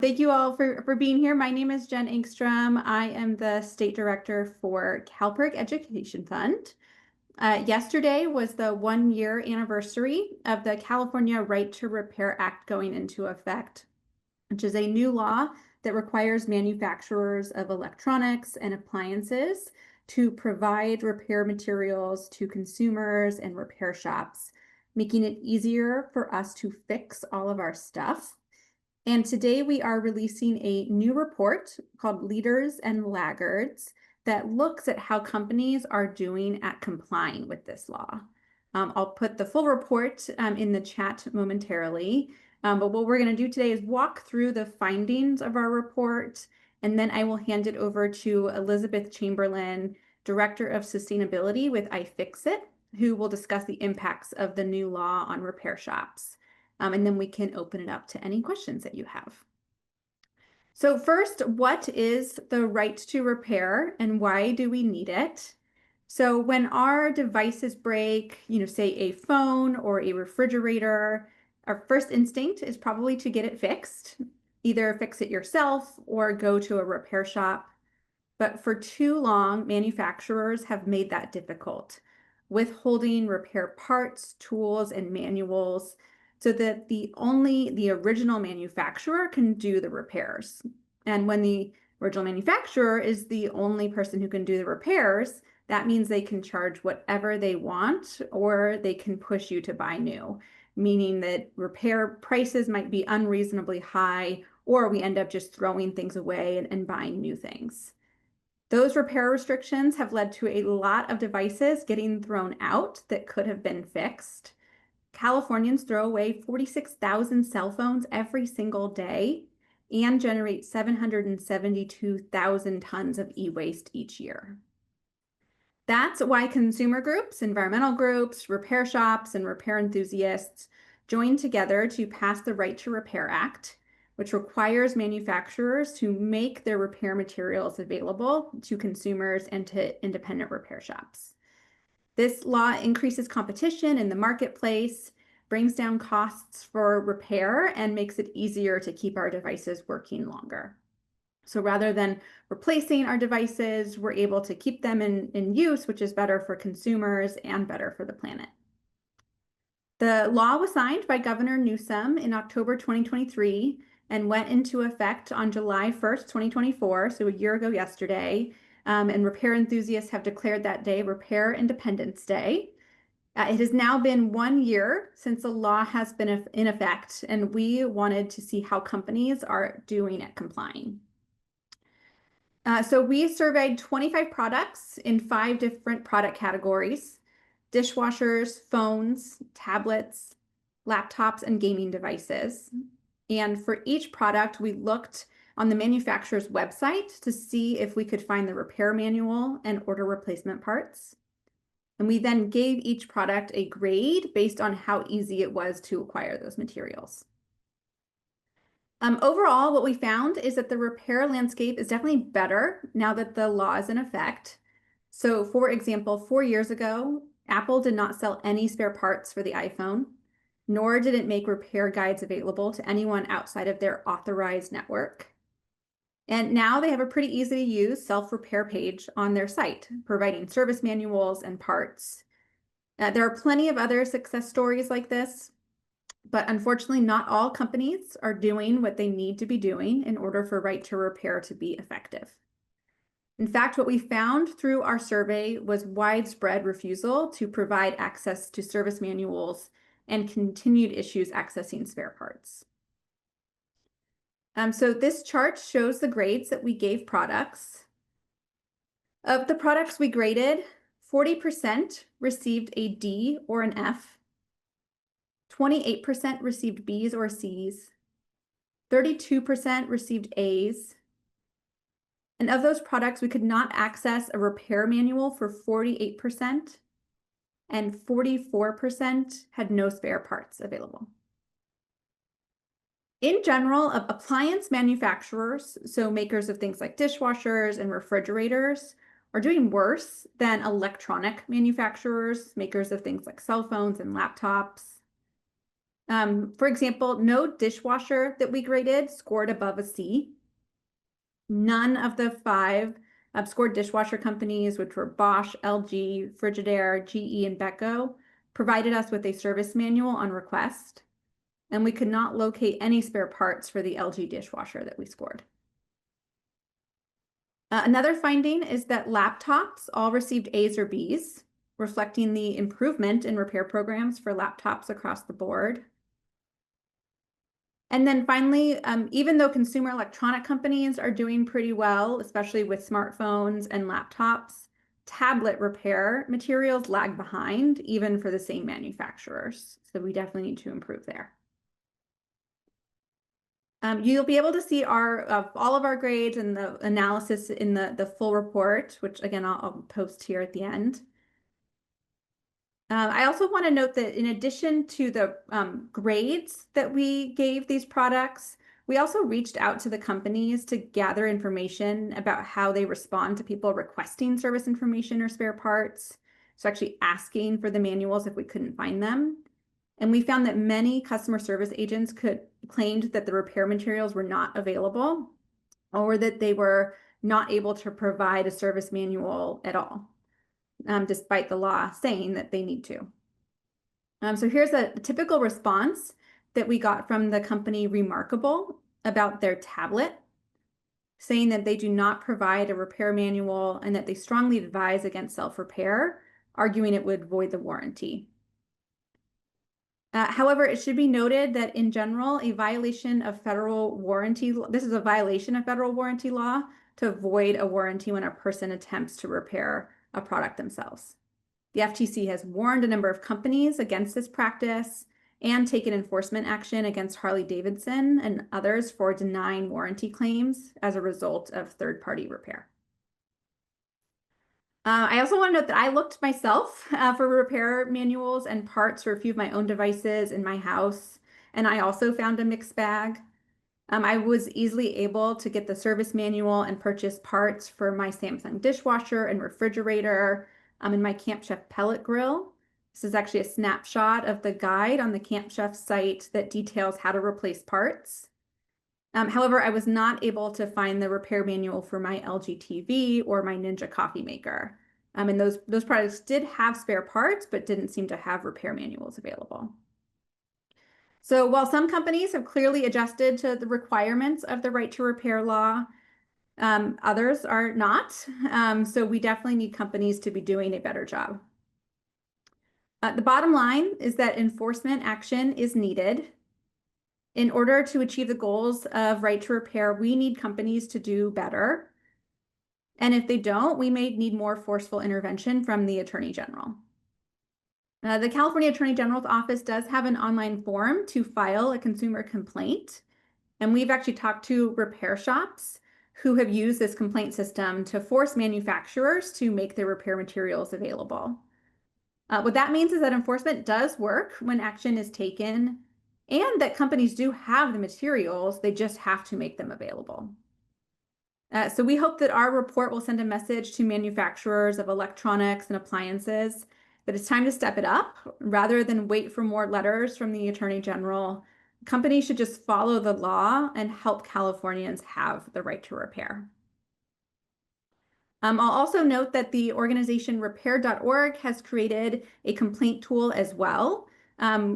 Thank you all for being here. My name is Jen Engstrom. I am the state director for CalPERC Education Fund. Yesterday was the 1-year anniversary of the California Right to Repair Act going into effect, which is a new law that requires manufacturers of electronics and appliances to provide repair materials to consumers and repair shops, making it easier for us to fix all of our stuff. And today we are releasing a new report called Leaders and Laggards that looks at how companies are doing at complying with this law. I'll put the full report in the chat momentarily, but what we're going to do today is walk through the findings of our report, and then I will hand it over to Elizabeth Chamberlain, Director of Sustainability with iFixit, who will discuss the impacts of the new law on repair shops. And then we can open it up to any questions that you have. So first, what is the right to repair and why do we need it? So when our devices break, say a phone or a refrigerator, our first instinct is probably to get it fixed, either fix it yourself or go to a repair shop. But for too long, manufacturers have made that difficult, withholding repair parts, tools, and manuals so that the original manufacturer can do the repairs. And when the original manufacturer is the only person who can do the repairs, that means they can charge whatever they want, or they can push you to buy new, meaning that repair prices might be unreasonably high, or we end up just throwing things away and buying new things. Those repair restrictions have led to a lot of devices getting thrown out that could have been fixed. Californians throw away 46,000 cell phones every single day and generate 772,000 tons of e-waste each year. That's why consumer groups, environmental groups, repair shops, and repair enthusiasts joined together to pass the Right to Repair Act, which requires manufacturers to make their repair materials available to consumers and to independent repair shops. This law increases competition in the marketplace, brings down costs for repair, and makes it easier to keep our devices working longer. So rather than replacing our devices, we're able to keep them in use, which is better for consumers and better for the planet. The law was signed by Governor Newsom in October 2023 and went into effect on July 1st, 2024, so a year ago yesterday. And repair enthusiasts have declared that day Repair Independence Day. It has now been 1 year since the law has been in effect, and we wanted to see how companies are doing at complying. So we surveyed 25 products in 5 different product categories: dishwashers, phones, tablets, laptops, and gaming devices. And for each product, we looked on the manufacturer's website to see if we could find the repair manual and order replacement parts. And we then gave each product a grade based on how easy it was to acquire those materials. Overall, what we found is that the repair landscape is definitely better now that the law is in effect. So for example, 4 years ago, Apple did not sell any spare parts for the iPhone, nor did it make repair guides available to anyone outside of their authorized network. And now they have a pretty easy to use self-repair page on their site, providing service manuals and parts. There are plenty of other success stories like this, but unfortunately not all companies are doing what they need to be doing in order for right to repair to be effective. In fact, what we found through our survey was widespread refusal to provide access to service manuals and continued issues accessing spare parts. So this chart shows the grades that we gave products. Of the products we graded, 40% received a D or an F, 28% received Bs or Cs, 32% received As, and of those products, we could not access a repair manual for 48%, and 44% had no spare parts available. In general, appliance manufacturers, so makers of things like dishwashers and refrigerators, are doing worse than electronic manufacturers, makers of things like cell phones and laptops. For example, no dishwasher that we graded scored above a C. None of the five scored dishwasher companies, which were Bosch, LG, Frigidaire, GE, and Beko, provided us with a service manual on request, and we could not locate any spare parts for the LG dishwasher that we scored. Another finding is that laptops all received A's or B's, reflecting the improvement in repair programs for laptops across the board. And then finally, even though consumer electronic companies are doing pretty well, especially with smartphones and laptops, tablet repair materials lag behind, even for the same manufacturers. So we definitely need to improve there. You'll be able to see all of our grades and the analysis in the full report, which again, I'll post here at the end. I also want to note that in addition to the grades that we gave these products, we also reached out to the companies to gather information about how they respond to people requesting service information or spare parts. So actually asking for the manuals if we couldn't find them. And we found that many customer service agents claimed that the repair materials were not available or that they were not able to provide a service manual at all, despite the law saying that they need to. So here's a typical response that we got from the company Remarkable about their tablet, saying that they do not provide a repair manual and that they strongly advise against self-repair, arguing it would void the warranty. However, it should be noted that in general, a violation of federal warranty, this is a violation of federal warranty law to void a warranty when a person attempts to repair a product themselves. The FTC has warned a number of companies against this practice and taken enforcement action against Harley-Davidson and others for denying warranty claims as a result of third-party repair. I also want to note that I looked myself for repair manuals and parts for a few of my own devices in my house, and I also found a mixed bag. I was easily able to get the service manual and purchase parts for my Samsung dishwasher and refrigerator, and my Camp Chef pellet grill. This is actually a snapshot of the guide on the Camp Chef site that details how to replace parts. However, I was not able to find the repair manual for my LG TV or my Ninja coffee maker. And those products did have spare parts, but didn't seem to have repair manuals available. So while some companies have clearly adjusted to the requirements of the right to repair law, others are not. So we definitely need companies to be doing a better job. The bottom line is that enforcement action is needed. In order to achieve the goals of right to repair, we need companies to do better. And if they don't, we may need more forceful intervention from the Attorney General. The California Attorney General's office does have an online form to file a consumer complaint. And we've actually talked to repair shops who have used this complaint system to force manufacturers to make their repair materials available. What that means is that enforcement does work when action is taken and that companies do have the materials, they just have to make them available. So we hope that our report will send a message to manufacturers of electronics and appliances that it's time to step it up rather than wait for more letters from the Attorney General. Companies should just follow the law and help Californians have the right to repair. I'll also note that the organization repair.org has created a complaint tool as well,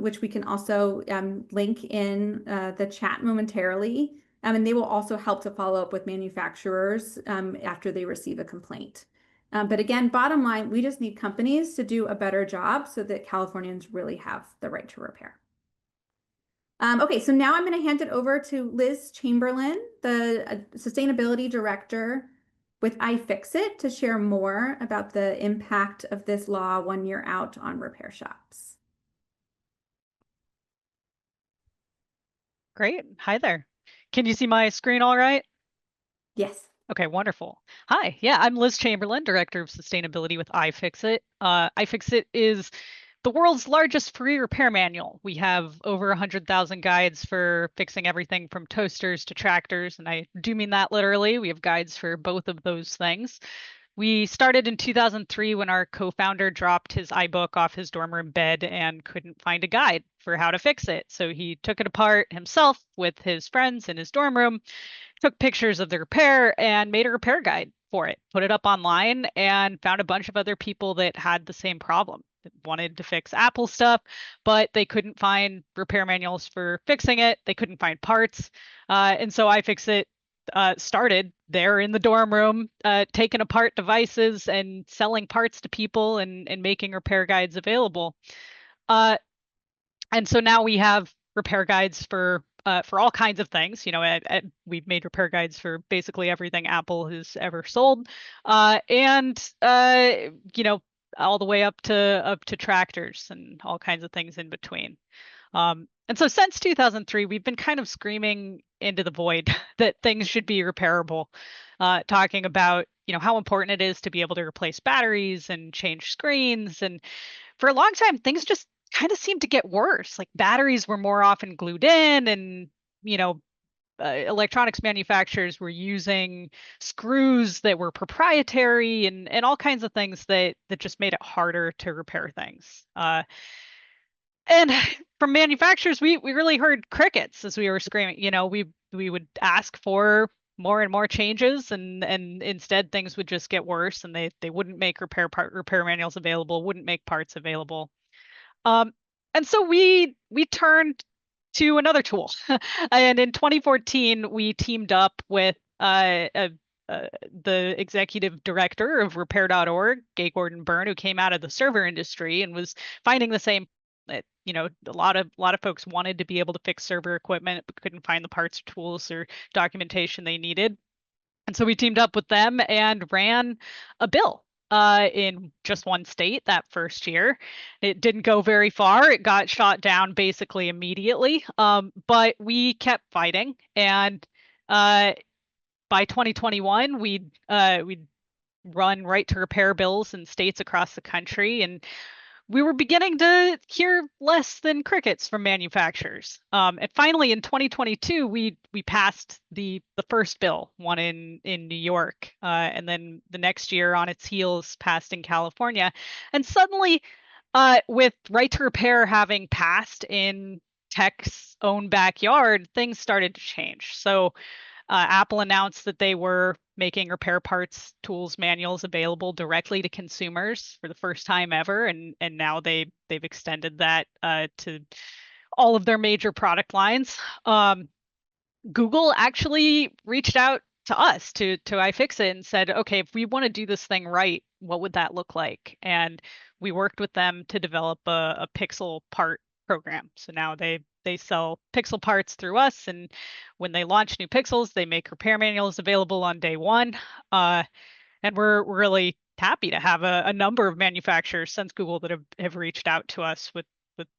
which we can also link in the chat momentarily. And they will also help to follow up with manufacturers after they receive a complaint. But again, bottom line, we just need companies to do a better job so that Californians really have the right to repair. Okay, so now I'm going to hand it over to Liz Chamberlain, the Sustainability Director with iFixit, to share more about the impact of this law 1 year out on repair shops. Great. Hi there. Can you see my screen all right? Yes. Okay, wonderful. Hi, yeah, I'm Liz Chamberlain, Director of Sustainability with iFixit. iFixit is the world's largest free repair manual. We have over 100,000 guides for fixing everything from toasters to tractors, and I do mean that literally. We have guides for both of those things. We started in 2003 when our co-founder dropped his iBook off his dorm room bed and couldn't find a guide for how to fix it. So he took it apart himself with his friends in his dorm room, took pictures of the repair and made a repair guide for it, put it up online, and found a bunch of other people that had the same problem, that wanted to fix Apple stuff, but they couldn't find repair manuals for fixing it. They couldn't find parts. And so iFixit started there in the dorm room, taking apart devices and selling parts to people and making repair guides available. Uh, and so now we have repair guides for all kinds of things. We've made repair guides for basically everything Apple has ever sold, and all the way up to tractors and all kinds of things in between. And so since 2003, we've been kind of screaming into the void that things should be repairable, talking about how important it is to be able to replace batteries and change screens. And for a long time, things just kind of seemed to get worse. Like batteries were more often glued in, and you know, electronics manufacturers were using screws that were proprietary, and all kinds of things that just made it harder to repair things. And from manufacturers, we really heard crickets as we were screaming. We would ask for more and more changes, and instead things would just get worse, and they wouldn't make repair manuals available, wouldn't make parts available. Um, and so we turned to another tool. And in 2014, we teamed up with the executive director of Repair.org, Gay Gordon Byrne, who came out of the server industry and was finding the same. That a lot of folks wanted to be able to fix server equipment, but couldn't find the parts, tools, or documentation they needed. And so we teamed up with them and ran a bill in just one state that first year. It didn't go very far. It got shot down basically immediately. But we kept fighting. And by 2021, we'd run right to repair bills in states across the country. And we were beginning to hear less than crickets from manufacturers. And finally, in 2022, we passed the first bill, one in New York, and then the next year on its heels passed in California. And suddenly, with right to repair having passed in tech's own backyard, things started to change. So Apple announced that they were making repair parts, tools, manuals available directly to consumers for the first time ever, and now they've extended that to all of their major product lines. Google actually reached out to us, to iFixit, and said, okay, if we want to do this thing right, what would that look like? And we worked with them to develop a Pixel part program. So now they sell Pixel parts through us, and when they launch new Pixels, they make repair manuals available on day one. And we're really happy to have a number of manufacturers since Google that have reached out to us with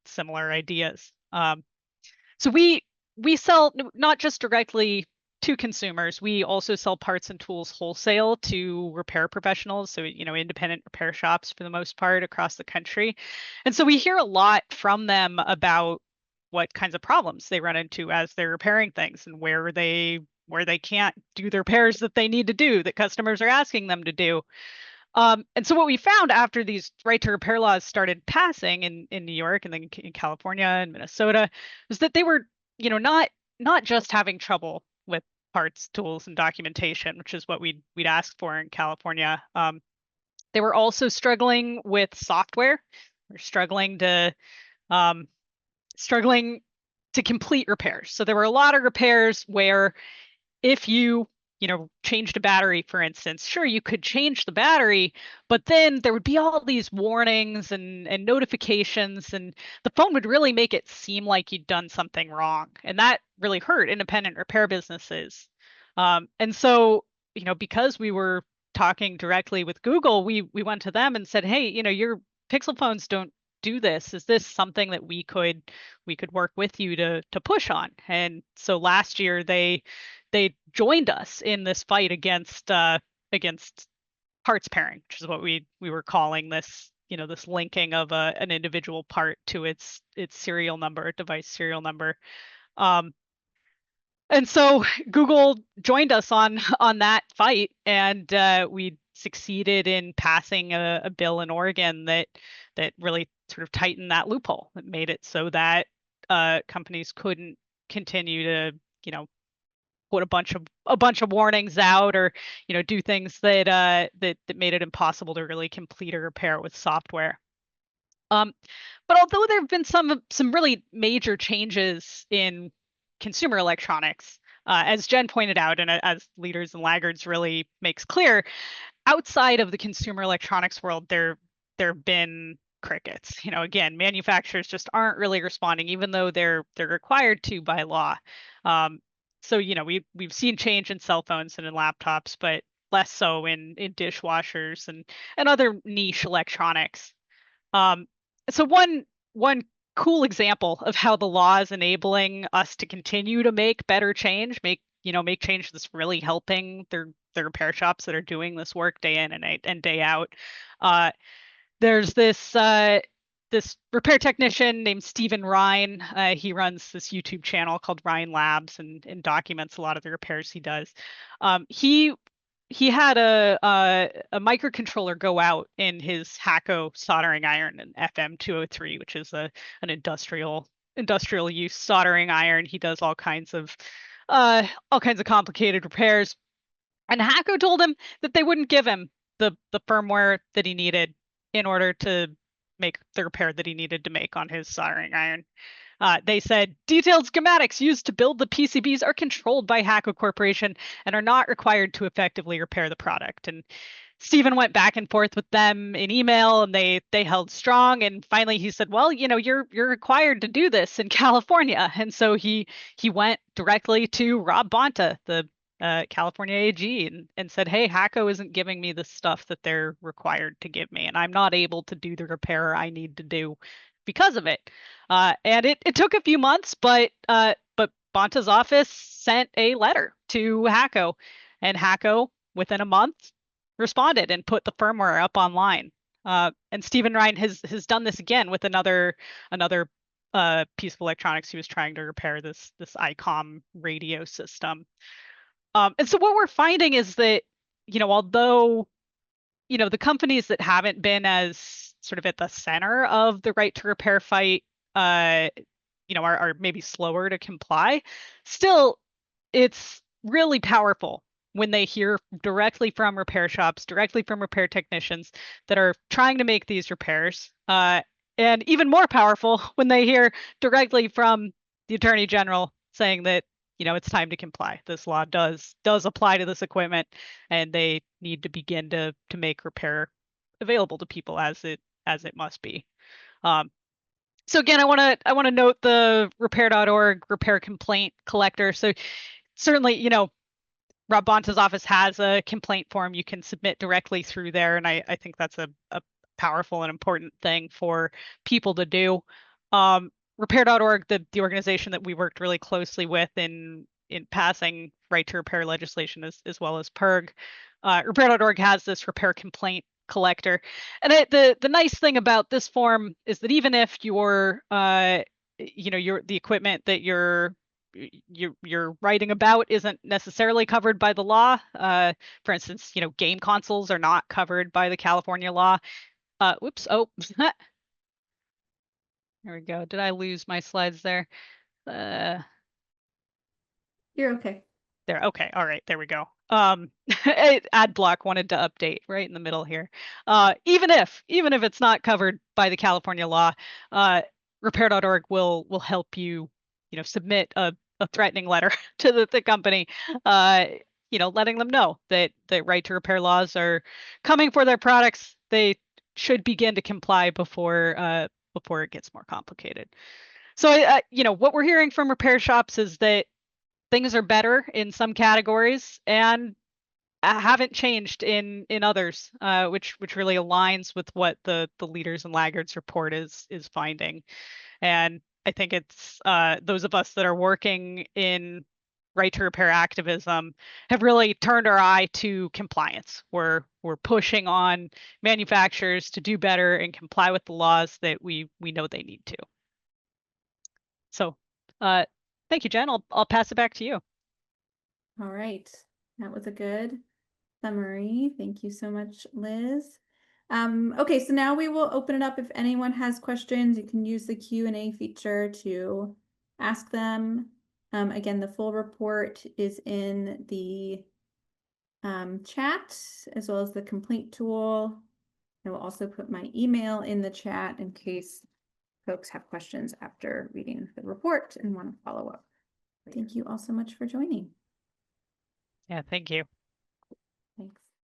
similar ideas. So we sell not just directly to consumers, we also sell parts and tools wholesale to repair professionals, so independent repair shops for the most part across the country. And so we hear a lot from them about what kinds of problems they run into as they're repairing things, and where they can't do the repairs that they need to do, that customers are asking them to do. And so what we found after these right to repair laws started passing in New York and then in California and Minnesota was that they were, not just having trouble with parts, tools, and documentation, which is what we'd ask for in California. They were also struggling with software. They're struggling to complete repairs. So there were a lot of repairs where if you changed a battery, for instance, sure, you could change the battery, but then there would be all these warnings and notifications, and the phone would really make it seem like you'd done something wrong. And that really hurt independent repair businesses. And so, because we were talking directly with Google, we went to them and said, hey, your Pixel phones don't do this. Is this something that we could work with you to push on? And so last year they joined us in this fight against parts pairing, which is what we were calling this, this linking of an individual part to its serial number, device serial number. And so Google joined us on that fight, and we succeeded in passing a bill in Oregon that really sort of tightened that loophole. It made it so that companies couldn't continue to, put a bunch of warnings out, or do things that made it impossible to really complete a repair with software. Um, but although there have been some really major changes in consumer electronics, as Jen pointed out, and as Leaders and Laggards really makes clear, outside of the consumer electronics world, there have been crickets. Again, manufacturers just aren't really responding, even though they're required to by law. Um, so we've seen change in cell phones and in laptops, but less so in dishwashers and other niche electronics. Um, so one cool example of how the law is enabling us to continue to make better change, make change that's really helping the repair shops that are doing this work day in and day out. Uh, there's this repair technician named Stephen Ryan. He runs this YouTube channel called Ryan Labs and documents a lot of the repairs he does. He had a microcontroller go out in his Hakko soldering iron, an FM203, which is an industrial use soldering iron. He does all kinds of complicated repairs. And Hakko told him that they wouldn't give him the firmware that he needed in order to make the repair that he needed to make on his soldering iron. They said detailed schematics used to build the PCBs are controlled by Hakko Corporation and are not required to effectively repair the product. And Stephen went back and forth with them in email, and they held strong. And finally, he said, "Well, you're required to do this in California." And so he went directly to Rob Bonta, the California AG, and said, "Hey, Hakko isn't giving me the stuff that they're required to give me, and I'm not able to do the repair I need to do because of it." And it took a few months, but Bonta's office sent a letter to Hakko, and Hakko within a month responded and put the firmware up online. And Stephen Ryan has done this again with another piece of electronics he was trying to repair, this ICOM radio system. And so what we're finding is that, although, the companies that haven't been as sort of at the center of the right to repair fight, are maybe slower to comply, still, it's really powerful when they hear directly from repair shops, directly from repair technicians that are trying to make these repairs. And even more powerful when they hear directly from the Attorney General saying that, it's time to comply. This law does apply to this equipment, and they need to begin to make repair available to people as it must be. So again, I want to note the repair.org repair complaint collector. So certainly, Rob Bonta's office has a complaint form you can submit directly through there, and I think that's a powerful and important thing for people to do. Repair.org, the organization that we worked really closely with in passing right to repair legislation as well as PERG. Repair.org has this repair complaint collector, and the nice thing about this form is that even if your the equipment that you're writing about isn't necessarily covered by the law. For instance, game consoles are not covered by the California law. Whoops. Oh, there we go. Did I lose my slides there? You're okay. There. Okay. All right. There we go. Ad block wanted to update right in the middle here. Even if it's not covered by the California law, repair.org will help you, submit a threatening letter to the company, letting them know that the right to repair laws are coming for their products. They should begin to comply before it gets more complicated. So, what we're hearing from repair shops is that things are better in some categories and haven't changed in others, which really aligns with what the Leaders and Laggards report is finding. And I think it's those of us that are working in right to repair activism have really turned our eye to compliance. We're pushing on manufacturers to do better and comply with the laws that we know they need to. So, thank you, Jen. I'll pass it back to you. All right. That was a good summary. Thank you so much, Liz. Okay, so now we will open it up. If anyone has questions, you can use the Q&A feature to ask them. Again, the full report is in the chat as well as the complaint tool. I will also put my email in the chat in case folks have questions after reading the report and want to follow up. Thank you all so much for joining. Yeah, thank you.